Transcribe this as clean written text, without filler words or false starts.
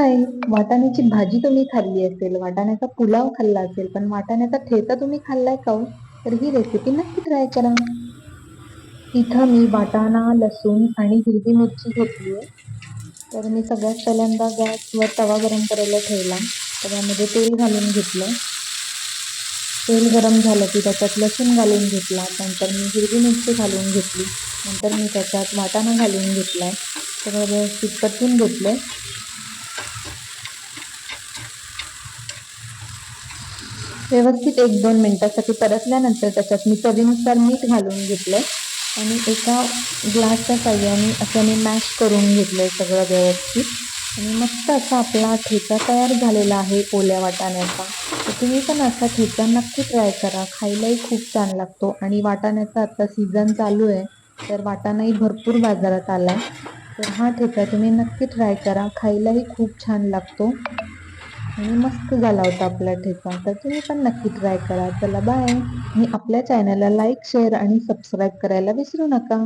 हाय. वाटाण्याची भाजी तुम्ही खाल्ली असेल, वाटाण्याचा पुलाव खाल्ला असेल, पण वाटाण्याचा ठेचा तुम्ही खाल्लाय का हो? तर ही रेसिपी नक्की ट्राय करा. इथं मी वाटाणा, लसूण आणि हिरवी मिरची घेतलीये. तर मी सगळ्यात पहिल्यांदा गॅसवर तवा गरम करायला ठेवला. तव्यामध्ये तेल घालून घेतलं. तेल गरम झालं की त्याच्यात लसूण घालून घेतला. नंतर मी हिरवी मिरची घालून घेतली. नंतर मी त्याच्यात वाटाणा घालून घेतलाय. सगळं व्यवस्थित परतून घेतलंय. व्यवस्थित 1-2 मिनिटासाठी परतल्यानंतर त्याच्यात मी चवीनुसार मीठ घालून घेतलंय आणि एका ग्लासच्या साहाय्याने असं मी मॅश करून घेतलंय सगळं व्यवस्थित आणि मस्त असा आपला ठेचा तयार झालेला आहे ओल्या वाटाण्याचा. तर तुम्ही पण असा ठेचा नक्की ट्राय करा. खायलाही खूप छान लागतो आणि वाटाण्याचा आता सीझन चालू आहे, तर वाटाणाही भरपूर बाजारात आलाय. तर हा ठेचा तुम्ही नक्की ट्राय करा. खायलाही खूप छान लागतो. आणि मस्त झाला होता आपला ठेचा. तर तुम्ही पण नक्की ट्राय करा. चला बाय. आणि आपल्या चॅनलला लाईक, शेअर आणि सबस्क्राईब करायला विसरू नका.